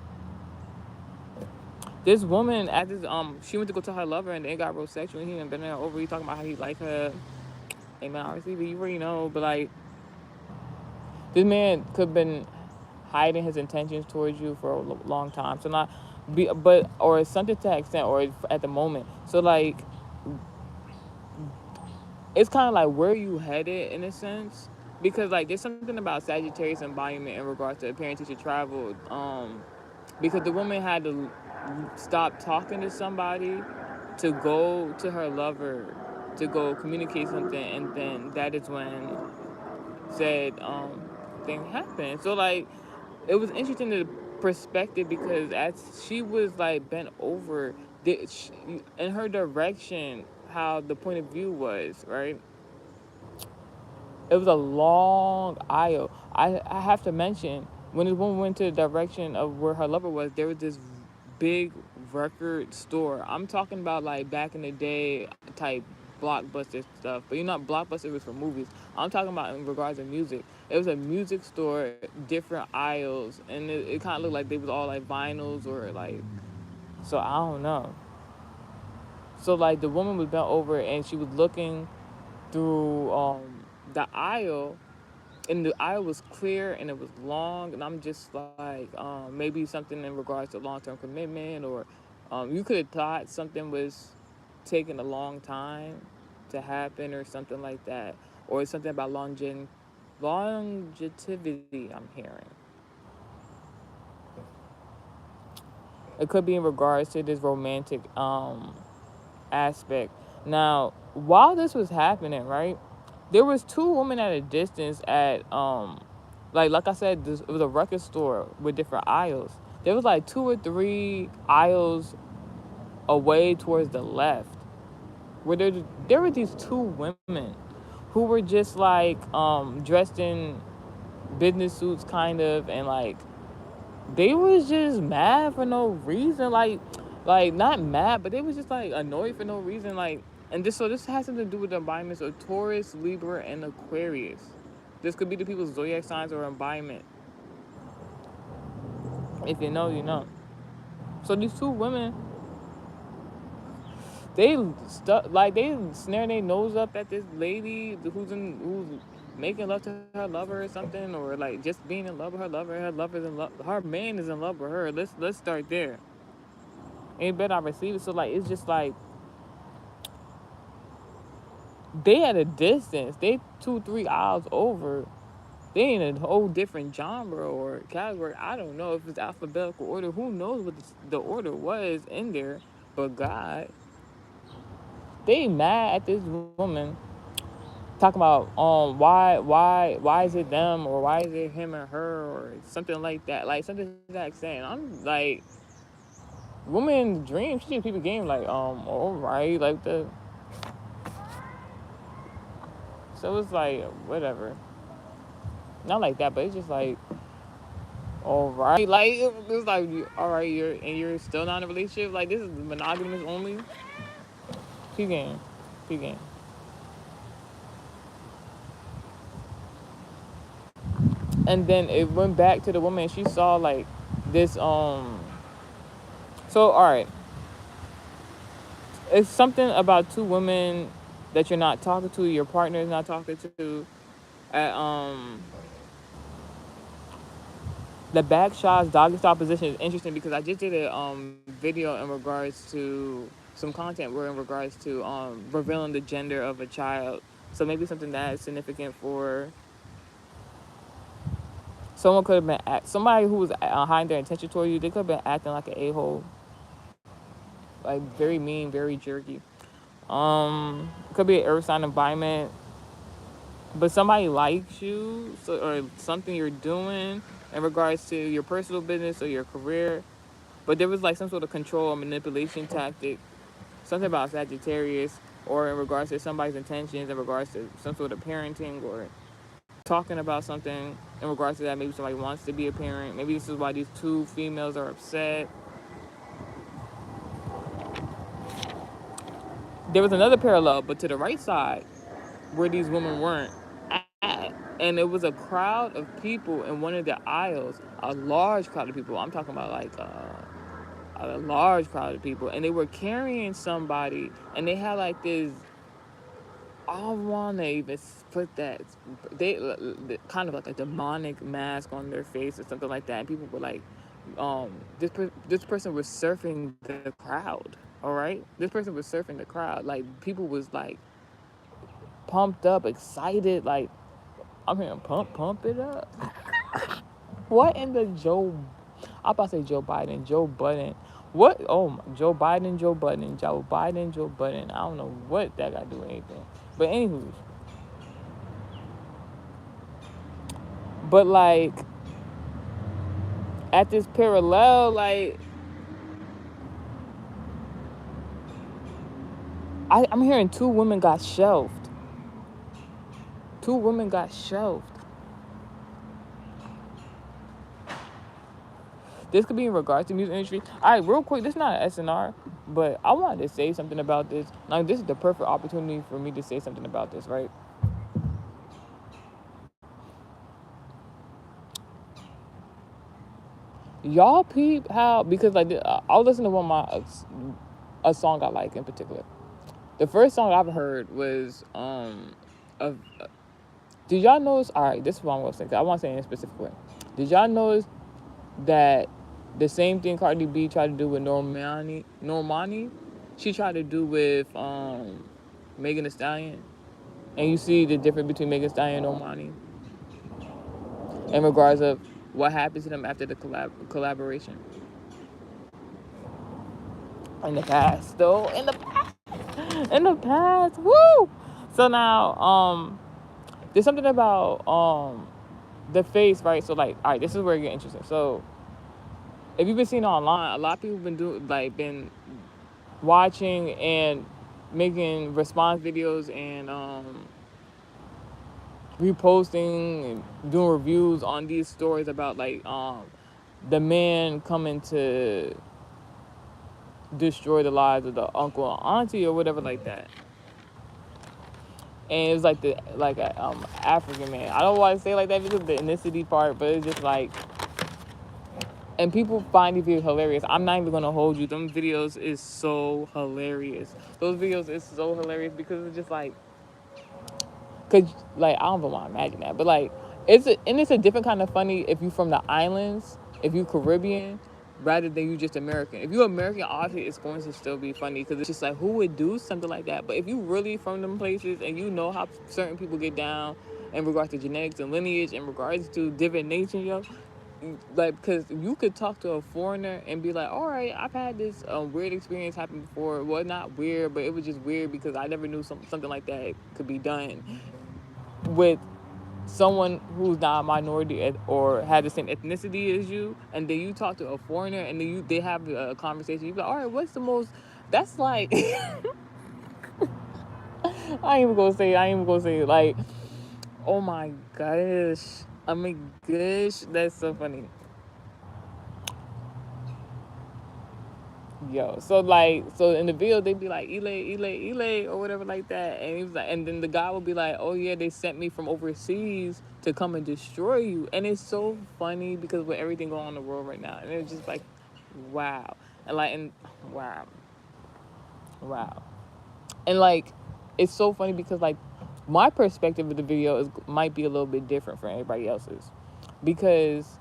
this woman at this she went to go tell her lover and they got real sexual and he done been there over. He talking about how he like her. Hey man, obviously you already know, but like this man could have been hiding his intentions towards you for a long time. So not be, but or something to that extent, or at the moment. So like, it's kind of like where you headed in a sense, because like there's something about Sagittarius embodiment in regards to parent teacher travel. Because the woman had to stop talking to somebody to go to her lover to go communicate something, and then that is when said thing happened. So like it was interesting the perspective because as she was like bent over in her direction, how the point of view was, right? It was a long aisle. I have to mention when this woman went to the direction of where her lover was, there was this big record store. I'm talking about like back in the day type blockbuster stuff. But you know, blockbuster was for movies. I'm talking about in regards to music. It was a music store, different aisles, and it kind of looked like they was all like vinyls or like. So I don't know. So like the woman was bent over and she was looking through the aisle, and the aisle was clear and it was long, and I'm just like maybe something in regards to long-term commitment, or you could have thought something was taking a long time to happen or something like that, or something about longevity I'm hearing. It could be in regards to this romantic aspect. Now, while this was happening, right, there was two women at a distance at like I said, it was a record store with different aisles. There was like two or three aisles away towards the left, where there were these two women who were just like dressed in business suits kind of, and like they was just mad for no reason, like not mad, but they was just like annoyed for no reason, like. And this has something to do with the environments of Taurus, Libra, and Aquarius. This could be the people's zodiac signs or environment. If you know, you know. So these two women, they they snaring their nose up at this lady who's making love to her lover or something, or like just being in love with her lover. Her lover's in love. Her man is in love with her. Let's start there. And better I receive it. So like it's just like they at a distance. They 2-3 aisles over. They in a whole different genre or category. I don't know if it's alphabetical order. Who knows what the order was in there? But God, they mad at this woman talking about why is it them or why is it him or her or something like that, like something like saying. I'm like, woman in the dream, she just people game like all right, like the, so it's like whatever, not like that, but it's just like all right, like it's like all right, you're still not in a relationship, like this is monogamous only. P game, P game. And then it went back to the woman. She saw like this. So all right, it's something about two women that you're not talking to. Your partner is not talking to. At the back shots, doggy style position is interesting because I just did a video in regards to some content where in regards to revealing the gender of a child. So maybe something that is significant for someone. Could have been somebody who was hiding their intention toward you. They could have been acting like an a-hole, like very mean, very jerky. Could be an earth sign environment, but somebody likes you, so, or something you're doing in regards to your personal business or your career. But there was like some sort of control or manipulation tactic, something about Sagittarius, or in regards to somebody's intentions, in regards to some sort of parenting or talking about something in regards to that. Maybe somebody wants to be a parent. Maybe this is why these two females are upset. There was another parallel, but to the right side, where these women weren't at. And it was a crowd of people in one of the aisles, a large crowd of people. I'm talking about like a large crowd of people. And they were carrying somebody, and they had like this, I don't want to even put that, they kind of like a demonic mask on their face or something like that. And people were like, this person was surfing the crowd. All right, this person was surfing the crowd. Like people was like pumped up, excited. Like I'm hearing pump it up. What in the I'm about to say Joe Biden, Joe Budden. What? Oh, Joe Biden, Joe Budden, Joe Biden, Joe Budden. I don't know what that got to do with anything. But anywho, but like at this parallel, like I'm hearing two women got shelved. Two women got shelved. This could be in regards to music industry. All right, real quick, this is not an SNR, but I wanted to say something about this. Like, this is the perfect opportunity for me to say something about this, right? Y'all peep how, because like I'll listen to one of my a song I like in particular. The first song I've heard was of. Did y'all notice? All right, this is what I'm gonna say. I want to say in a specific way. Did y'all notice that the same thing Cardi B tried to do with Normani, she tried to do with Megan Thee Stallion, and you see the difference between Megan Thee Stallion and Normani in regards of what happens to them after the collaboration. In the past, though, in the past, woo. So now, there's something about the face, right? So like, all right, this is where it gets interesting. So if you've been seeing online, a lot of people been watching and making response videos and reposting and doing reviews on these stories about like the man coming to destroy the lives of the uncle or auntie or whatever like that. And it was like a African man. I don't want to say like that because of the ethnicity part, but it's just like, and people find these videos hilarious. I'm not even gonna hold you. Them videos is so hilarious. Those videos is so hilarious because it's just like, cause like I don't even want to imagine that, but like it's a different kind of funny if you from the islands, if you Caribbean, rather than you just American. If you're American, obviously it's going to still be funny because it's just like, who would do something like that? But if you really from them places and you know how certain people get down in regards to genetics and lineage, in regards to divination, yo, like, because you could talk to a foreigner and be like, all right, I've had this weird experience happen before. Well, not weird, but it was just weird because I never knew something like that could be done with someone who's not a minority or had the same ethnicity as you, and then you talk to a foreigner and then they have a conversation. You be like, all right, what's the most? That's like, I ain't even gonna say it. Like, oh my gosh, oh my gosh, that's so funny. Yo, so like, so in the video they be like, Ile, or whatever like that, and he was like, and then the guy would be like, oh yeah, they sent me from overseas to come and destroy you, and it's so funny because with everything going on in the world right now, and it's just like, wow, and like, and wow, wow, and like, it's so funny because like, my perspective of the video is might be a little bit different from everybody else's, because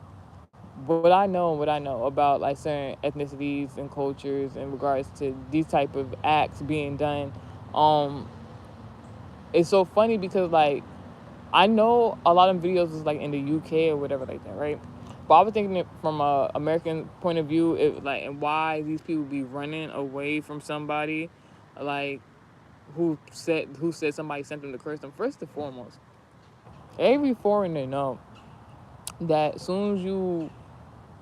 what I know about like certain ethnicities and cultures in regards to these type of acts being done, um, it's so funny because like I know a lot of videos is like in the UK or whatever like that, right? But I was thinking it from a American point of view, it like and why these people be running away from somebody, like who said somebody sent them to curse them. First and foremost, every foreigner know that as soon as you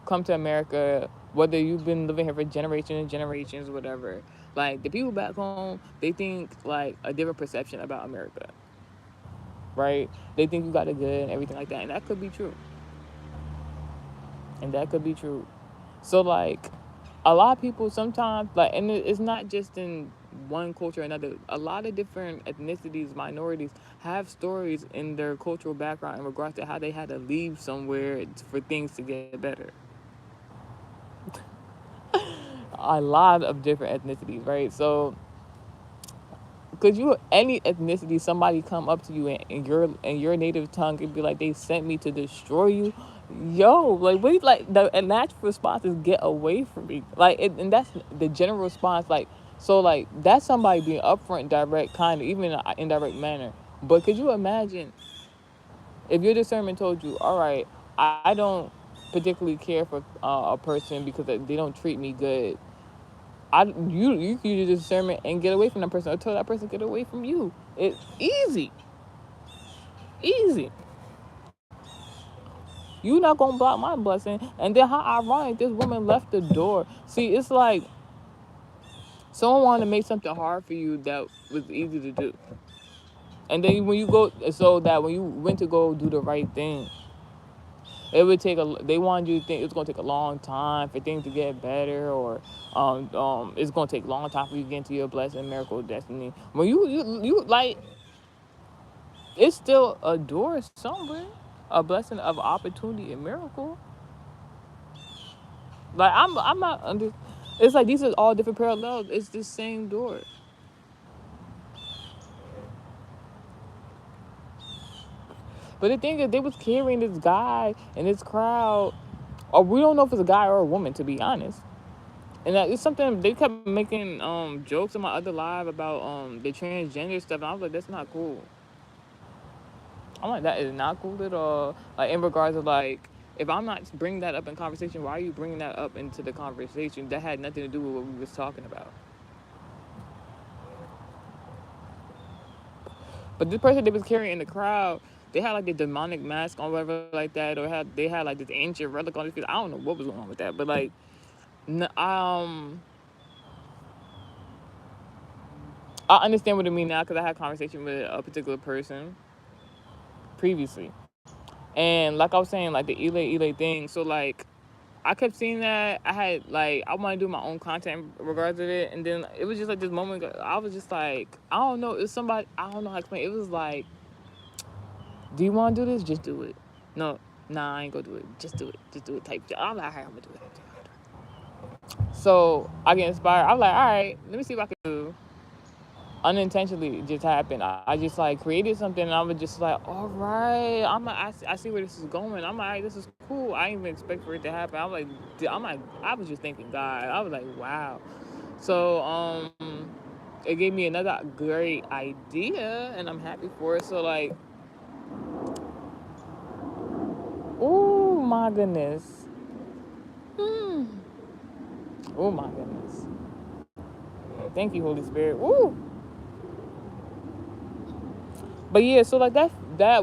come to America, whether you've been living here for generations and generations, whatever, like the people back home, they think like a different perception about America, right? They think you got it good and everything like that, and that could be true. And that could be true. So like, a lot of people sometimes like, and it's not just in one culture or another. A lot of different ethnicities, minorities have stories in their cultural background in regards to how they had to leave somewhere for things to get better. A lot of different ethnicities, right? So, could you any ethnicity somebody come up to you in your native tongue and be like they sent me to destroy you? Yo, like wait, like the a natural response is get away from me. Like and that's the general response. Like so, like that's somebody being upfront, direct, kind of even in an indirect manner. But could you imagine if your discernment told you, all right, I don't particularly care for a person because they don't treat me good. You can use your discernment and get away from that person or tell that person to get away from you. It's easy. Easy. You not gonna block my blessing. And then how ironic this woman left the door. See, it's like someone wanted to make something hard for you that was easy to do. And then when you go so that when you went to go do the right thing, it would take they wanted you to think it's gonna take a long time for things to get better, or it's gonna take a long time for you to get into your blessing, miracle, destiny. When you like, it's still a door somewhere, a blessing of opportunity and miracle. Like I'm not under. It's like these are all different parallels. It's the same door. But the thing is, they was carrying this guy and this crowd, or we don't know if it's a guy or a woman, to be honest. And it's something they kept making jokes on my other live about the transgender stuff, and I was like, that's not cool. I'm like, that is not cool at all. Like in regards to like, if I'm not bringing that up in conversation, why are you bringing that up into the conversation? That had nothing to do with what we was talking about. But this person they was carrying in the crowd, they had like the demonic mask on, whatever like that, or they had like this ancient relic on his feet. I don't know what was going on with that, but like, I understand what it mean now because I had a conversation with a particular person previously, and like I was saying, like the Ile thing. So like, I kept seeing that. I had like I want to do my own content in regards to it, and then it was just like this moment. I was just like, I don't know. It's somebody I don't know how to explain. It was like, do you want to do this? Just do it. No, nah, I ain't gonna do it. Just do it. Just do it. Type. I'm like, all right, I'm gonna do it. So I get inspired. I'm like, all right, let me see what I can do. unintentionally it just happened. I just like created something and I was just like, all right, I see where this is going. I'm like, this is cool. I didn't even expect for it to happen. I was just thanking God. I was like, wow. So it gave me another great idea and I'm happy for it. So like, oh my goodness. Hmm. Oh my goodness. Thank you, Holy Spirit. Woo. But yeah, so like that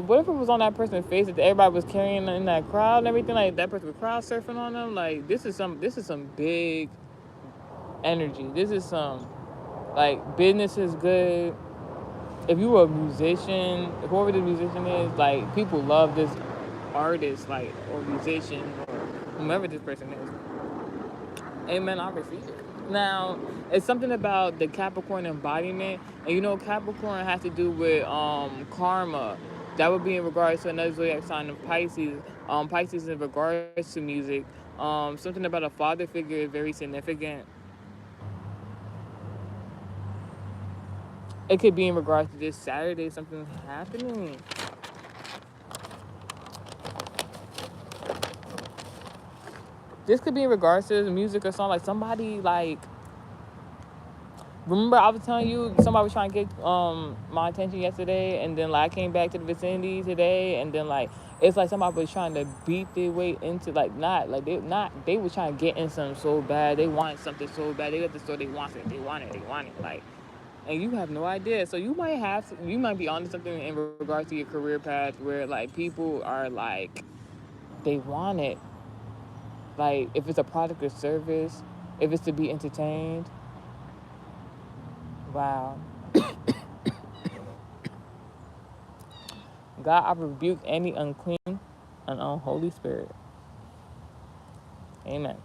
whatever was on that person's face that everybody was carrying in that crowd and everything, like that person was crowd surfing on them, like this is some big energy. This is some like business is good. If you were a musician, whoever the musician is, like people love this artist, like or musician or whomever this person is. Amen. I receive it. Now, it's something about the Capricorn embodiment, and you know, Capricorn has to do with karma. That would be in regards to another zodiac sign of Pisces. Pisces in regards to music. Something about a father figure is very significant. It could be in regards to this Saturday, something happening. This could be in regards to music or something like somebody like. Remember, I was telling you somebody was trying to get my attention yesterday, and then like I came back to the vicinity today, and then like it's like somebody was trying to beat their way into like not like they were trying to get in something so bad, they wanted something so bad, they got the store, they want it like, and you have no idea. So you might be onto something in regards to your career path where like people are like they want it, like if it's a product or service, if it's to be entertained. Wow. God, I rebuke any unclean and unholy spirit. Amen.